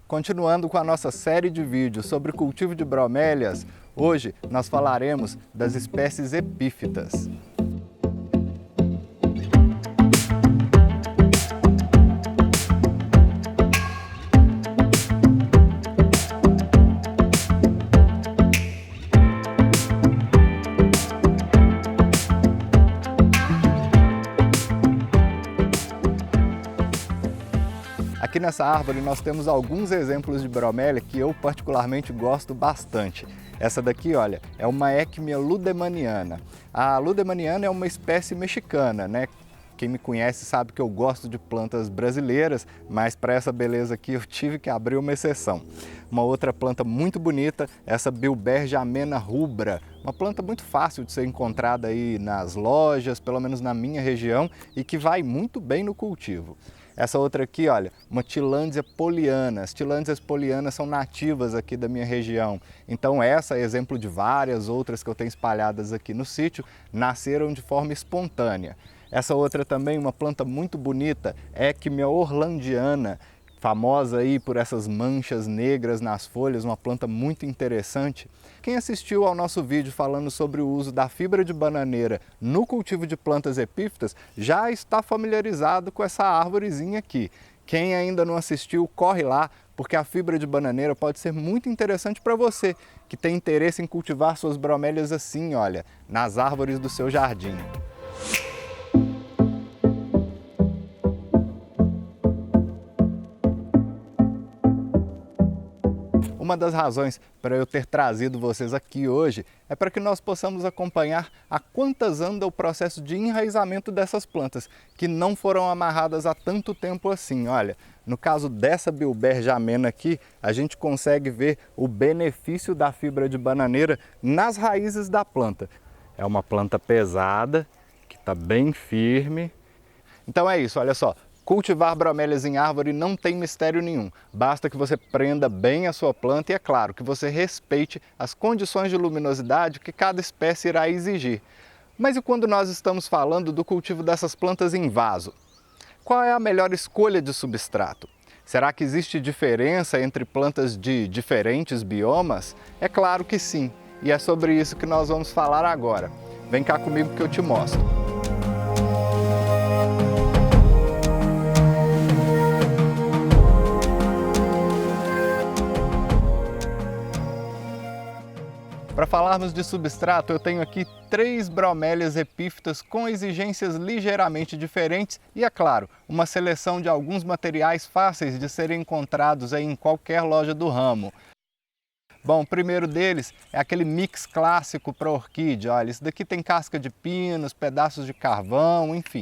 Continuando com a nossa série de vídeos sobre o cultivo de bromélias, hoje nós falaremos das espécies epífitas. Aqui nessa árvore nós temos alguns exemplos de bromélia que eu particularmente gosto bastante. Essa daqui, olha, é uma Eckmia ludemaniana. A ludemaniana é uma espécie mexicana, né? Quem me conhece sabe que eu gosto de plantas brasileiras, mas para essa beleza aqui eu tive que abrir uma exceção. Uma outra planta muito bonita, essa Bilbergia amena rubra, uma planta muito fácil de ser encontrada aí nas lojas, pelo menos na minha região, e que vai muito bem no cultivo. Essa outra aqui, olha, uma Tillandsia poliana. As Tillandsias polianas são nativas aqui da minha região. Então essa é exemplo de várias outras que eu tenho espalhadas aqui no sítio, nasceram de forma espontânea. Essa outra também, uma planta muito bonita, Eckmia orlandiana, famosa aí por essas manchas negras nas folhas, uma planta muito interessante. Quem assistiu ao nosso vídeo falando sobre o uso da fibra de bananeira no cultivo de plantas epífitas já está familiarizado com essa árvorezinha aqui. Quem ainda não assistiu, corre lá, porque a fibra de bananeira pode ser muito interessante para você que tem interesse em cultivar suas bromélias assim, olha, nas árvores do seu jardim. Uma das razões para eu ter trazido vocês aqui hoje é para que nós possamos acompanhar a quantas anda o processo de enraizamento dessas plantas, que não foram amarradas há tanto tempo assim. Olha, no caso dessa Bilbergia amena aqui, a gente consegue ver o benefício da fibra de bananeira nas raízes da planta. É uma planta pesada, que está bem firme. Então é isso, olha só. Cultivar bromélias em árvore não tem mistério nenhum, basta que você prenda bem a sua planta e, é claro, que você respeite as condições de luminosidade que cada espécie irá exigir. Mas e quando nós estamos falando do cultivo dessas plantas em vaso? Qual é a melhor escolha de substrato? Será que existe diferença entre plantas de diferentes biomas? É claro que sim, e é sobre isso que nós vamos falar agora. Vem cá comigo que eu te mostro. Para falarmos de substrato, eu tenho aqui 3 bromélias epífitas com exigências ligeiramente diferentes e, é claro, uma seleção de alguns materiais fáceis de serem encontrados aí em qualquer loja do ramo. Bom, o primeiro deles é aquele mix clássico para orquídea. Olha, esse daqui tem casca de pinos, pedaços de carvão, enfim.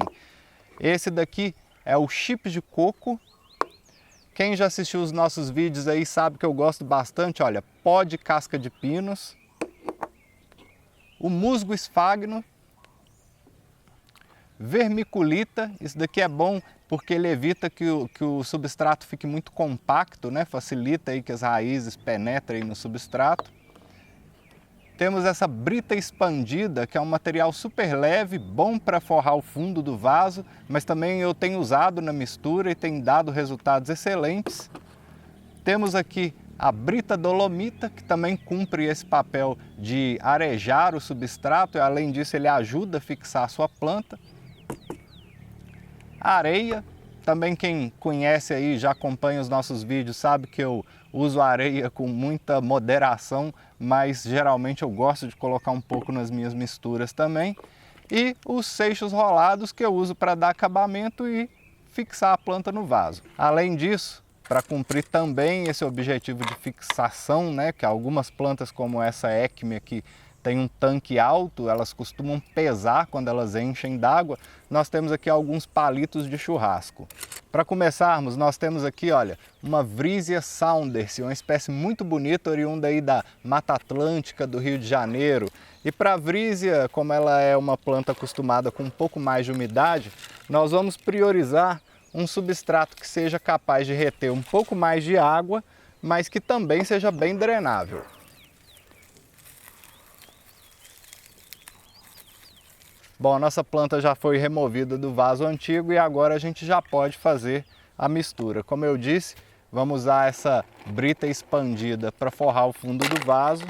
Esse daqui é o chips de coco. Quem já assistiu os nossos vídeos aí sabe que eu gosto bastante, olha, pó de casca de pinos. O musgo esfagno, vermiculita, isso daqui é bom porque ele evita que o substrato fique muito compacto, né? Facilita aí que as raízes penetrem no substrato. Temos essa brita expandida, que é um material super leve, bom para forrar o fundo do vaso, mas também eu tenho usado na mistura e tem dado resultados excelentes. Temos aqui a brita dolomita, que também cumpre esse papel de arejar o substrato e, além disso, ele ajuda a fixar a sua planta. A areia, também quem conhece aí, já acompanha os nossos vídeos, sabe que eu uso a areia com muita moderação, mas geralmente eu gosto de colocar um pouco nas minhas misturas também. E os seixos rolados, que eu uso para dar acabamento e fixar a planta no vaso. Além disso, para cumprir também esse objetivo de fixação, né, que algumas plantas como essa Eckmia aqui tem um tanque alto, elas costumam pesar quando elas enchem d'água, nós temos aqui alguns palitos de churrasco. Para começarmos, nós temos aqui, olha, uma Vrisia saundersi, uma espécie muito bonita, oriunda aí da Mata Atlântica do Rio de Janeiro. E para a Vrisia, como ela é uma planta acostumada com um pouco mais de umidade, nós vamos priorizar um substrato que seja capaz de reter um pouco mais de água, mas que também seja bem drenável. Bom, a nossa planta já foi removida do vaso antigo e agora a gente já pode fazer a mistura. Como eu disse, Vamos usar essa brita expandida para forrar o fundo do vaso.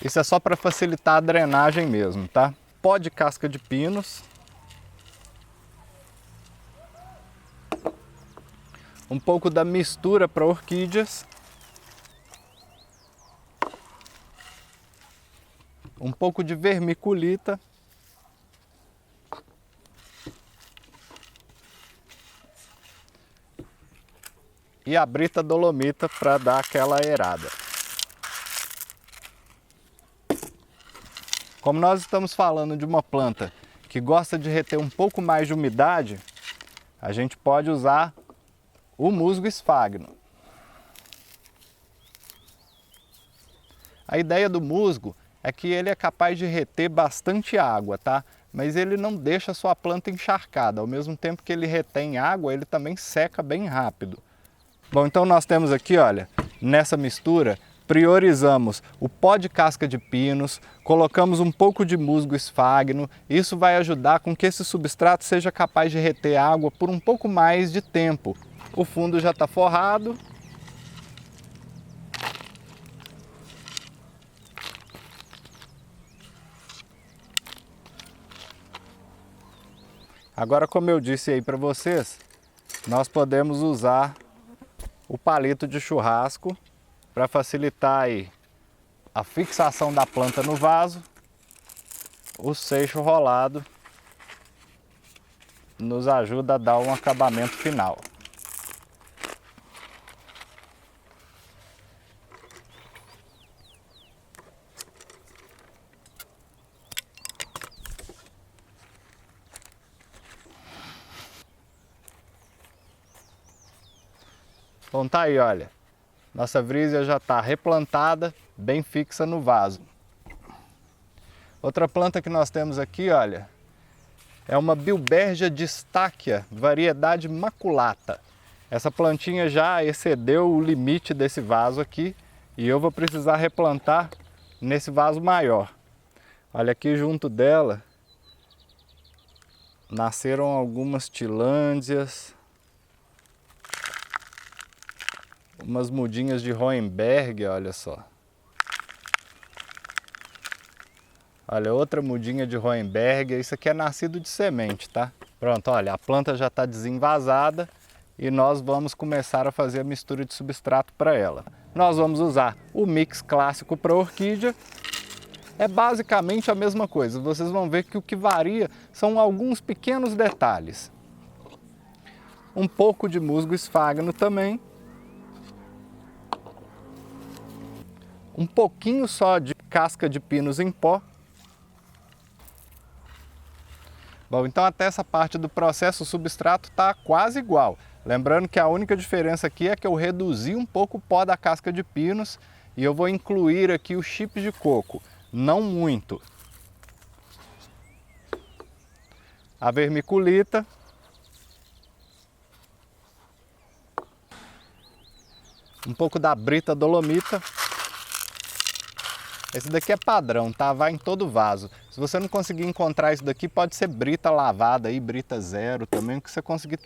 Isso é só para facilitar a drenagem mesmo, tá? Pó de casca de pinos. Um pouco da mistura para orquídeas. Um pouco de vermiculita. E a brita dolomita para dar aquela aerada. Como nós estamos falando de uma planta que gosta de reter um pouco mais de umidade, a gente pode usar o musgo esfagno. A ideia do musgo é que ele é capaz de reter bastante água, tá? Mas ele não deixa a sua planta encharcada. Ao mesmo tempo que ele retém água, ele também seca bem rápido. Bom, então nós temos aqui, olha, nessa mistura, priorizamos o pó de casca de pinos, colocamos um pouco de musgo esfagno. Isso vai ajudar com que esse substrato seja capaz de reter água por um pouco mais de tempo. O fundo já está forrado. Agora, como eu disse aí para vocês, nós podemos usar o palito de churrasco para facilitar aí a fixação da planta no vaso. O seixo rolado nos ajuda a dar um acabamento final. Bom, tá aí, olha. Nossa vrísia já está replantada, bem fixa no vaso. Outra planta que nós temos aqui, olha, é uma Bilbergia Distáquia, variedade maculata. Essa plantinha já excedeu o limite desse vaso aqui e eu vou precisar replantar nesse vaso maior. Olha, aqui junto dela nasceram algumas tilândias, umas mudinhas de Hohenberg, olha só. Olha, outra mudinha de Hohenberg, isso aqui é nascido de semente, tá? Pronto, olha, a planta já está desenvasada e nós vamos começar a fazer a mistura de substrato para ela. Nós vamos usar o mix clássico para orquídea. É basicamente a mesma coisa, vocês vão ver que o que varia são alguns pequenos detalhes. Um pouco de musgo esfagno também. Um pouquinho só de casca de pinos em pó. Bom, então até essa parte do processo o substrato está quase igual. Lembrando que a única diferença aqui é que eu reduzi um pouco o pó da casca de pinos e eu vou incluir aqui o chip de coco, não muito. A vermiculita. Um pouco da brita dolomita. Esse daqui é padrão, tá? Vai em todo vaso. Se você não conseguir encontrar isso daqui, pode ser brita lavada aí, brita zero também, o que você conseguir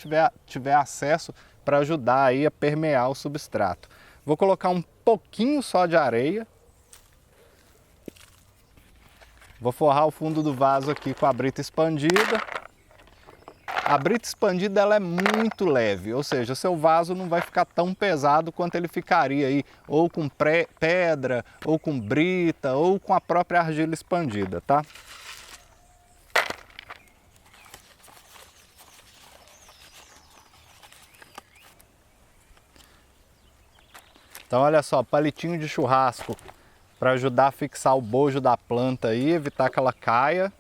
tiver acesso para ajudar aí a permear o substrato. Vou colocar um pouquinho só de areia. Vou forrar o fundo do vaso aqui com a brita expandida. A brita expandida ela é muito leve, ou seja, o seu vaso não vai ficar tão pesado quanto ele ficaria aí, ou com pedra, ou com brita, ou com a própria argila expandida, tá? Então olha só, palitinho de churrasco para ajudar a fixar o bojo da planta aí, evitar que ela caia.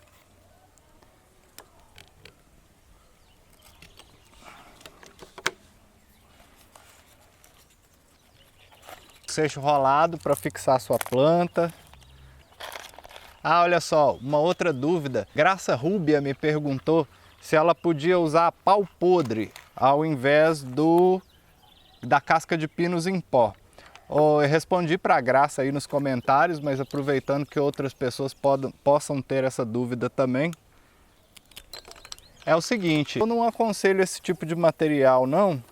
Seixo rolado para fixar a sua planta. Ah, olha só, uma outra dúvida. Graça Rúbia me perguntou se ela podia usar pau podre ao invés da casca de pinos em pó. Eu respondi para a Graça aí nos comentários, mas aproveitando que outras pessoas possam ter essa dúvida também. É o seguinte, eu não aconselho esse tipo de material não,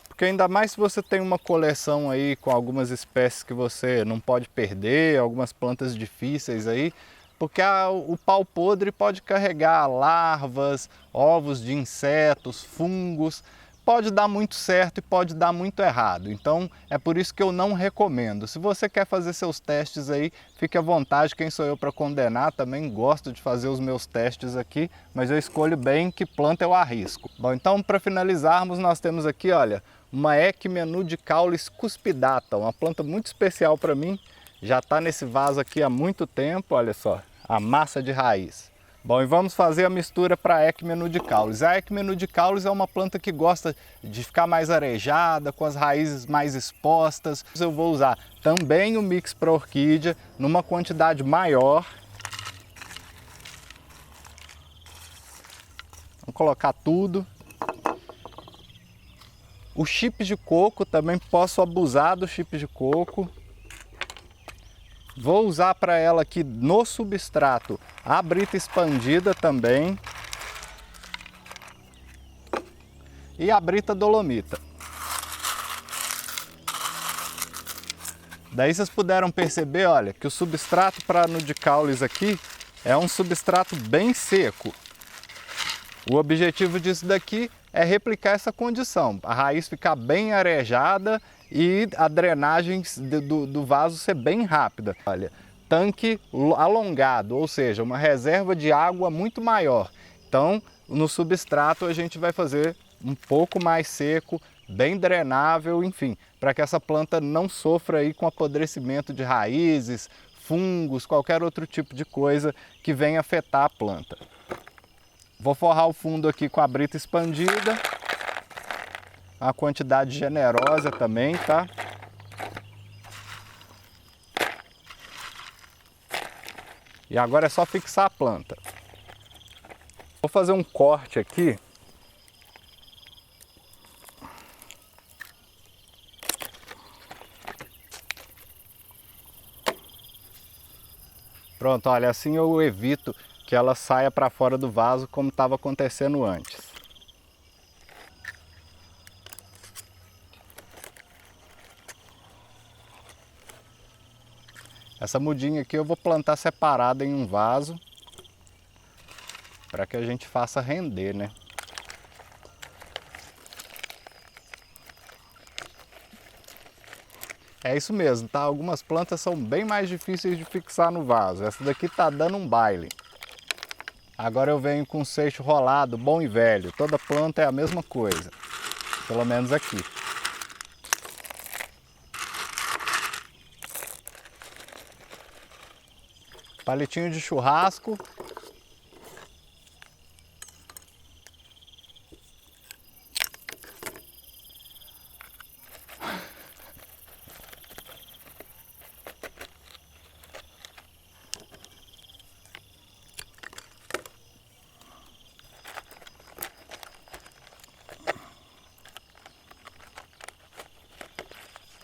porque ainda mais se você tem uma coleção aí com algumas espécies que você não pode perder, algumas plantas difíceis aí, porque o pau podre pode carregar larvas, ovos de insetos, fungos, pode dar muito certo e pode dar muito errado. Então é por isso que eu não recomendo. Se você quer fazer seus testes aí, fique à vontade, quem sou eu para condenar? Também gosto de fazer os meus testes aqui, mas eu escolho bem que planta eu arrisco. Bom, então para finalizarmos nós temos aqui, olha, uma Equimia nudicaule cuspidata, uma planta muito especial para mim. Já está nesse vaso aqui há muito tempo, olha só, a massa de raiz. Bom, e vamos fazer a mistura para a Equimia nudicaule. A Equimia nudicaule é uma planta que gosta de ficar mais arejada, com as raízes mais expostas. Eu vou usar também o mix para orquídea, numa quantidade maior. Vamos colocar tudo. O chips de coco, também posso abusar do chips de coco. Vou usar para ela aqui no substrato a brita expandida também. E a brita dolomita. Daí vocês puderam perceber, olha, que o substrato para nudicaules aqui é um substrato bem seco. O objetivo disso daqui é replicar essa condição, a raiz ficar bem arejada e a drenagem do vaso ser bem rápida. Olha, tanque alongado, ou seja, uma reserva de água muito maior. Então, no substrato a gente vai fazer um pouco mais seco, bem drenável, enfim, para que essa planta não sofra aí com apodrecimento de raízes, fungos, qualquer outro tipo de coisa que venha afetar a planta. Vou forrar o fundo aqui com a brita expandida, uma quantidade generosa também, tá? E agora é só fixar a planta. Vou fazer um corte aqui. Pronto, olha, assim eu evito que ela saia para fora do vaso como estava acontecendo antes. Essa mudinha aqui eu vou plantar separada em um vaso para que a gente faça render, né? É isso mesmo, tá? Algumas plantas são bem mais difíceis de fixar no vaso. Essa daqui tá dando um baile. Agora eu venho com seixo rolado, bom e velho. Toda planta é a mesma coisa, pelo menos aqui. Palitinho de churrasco.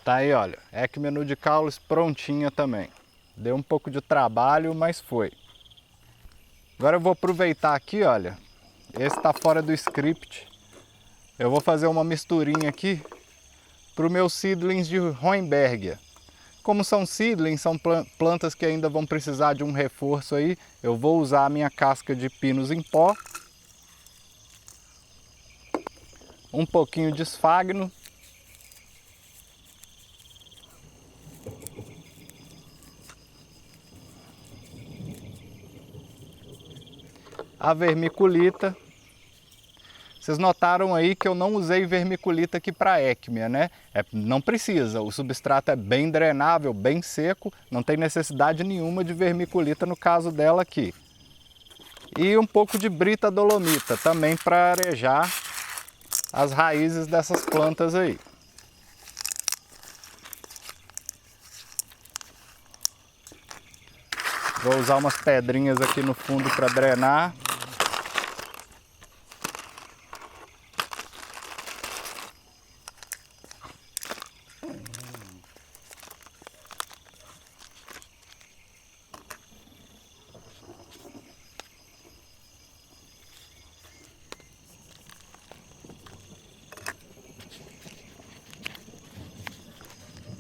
Tá aí, olha, Equimia nudicaule prontinha também. Deu um pouco de trabalho, mas foi. Agora eu vou aproveitar aqui, olha, esse tá fora do script. Eu vou fazer uma misturinha aqui para os meus seedlings de Hohenbergia. Como são seedlings, são plantas que ainda vão precisar de um reforço aí, eu vou usar a minha casca de pinos em pó, um pouquinho de esfagno, a vermiculita. Vocês notaram aí que eu não usei vermiculita aqui para Equimia, né? Não precisa, o substrato é bem drenável, bem seco, não tem necessidade nenhuma de vermiculita no caso dela aqui. E um pouco de brita dolomita, também para arejar as raízes dessas plantas aí. Vou usar umas pedrinhas aqui no fundo para drenar.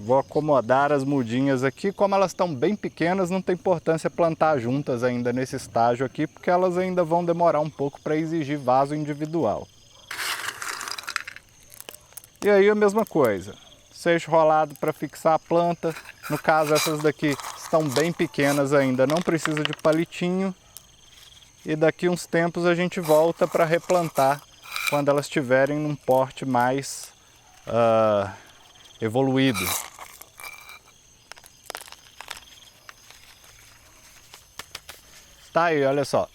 Vou acomodar as mudinhas aqui. Como elas estão bem pequenas, não tem importância plantar juntas ainda nesse estágio aqui, porque elas ainda vão demorar um pouco para exigir vaso individual. E aí a mesma coisa, seixo rolado para fixar a planta. No caso, essas daqui estão bem pequenas ainda, não precisa de palitinho. E daqui uns tempos a gente volta para replantar quando elas estiverem num porte mais evoluído. Tá aí, olha só.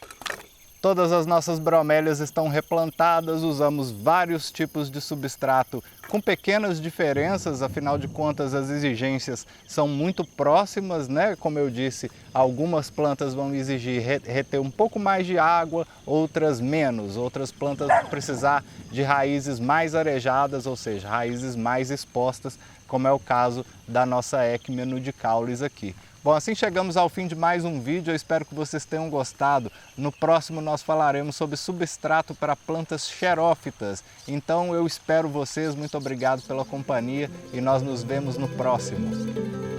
Todas as nossas bromélias estão replantadas, usamos vários tipos de substrato com pequenas diferenças, afinal de contas as exigências são muito próximas, né? Como eu disse, algumas plantas vão exigir reter um pouco mais de água, outras menos. Outras plantas vão precisar de raízes mais arejadas, ou seja, raízes mais expostas, como é o caso da nossa Equimia nudicalis aqui. Bom, assim chegamos ao fim de mais um vídeo, eu espero que vocês tenham gostado. No próximo nós falaremos sobre substrato para plantas xerófitas. Então eu espero vocês, muito obrigado pela companhia e nós nos vemos no próximo.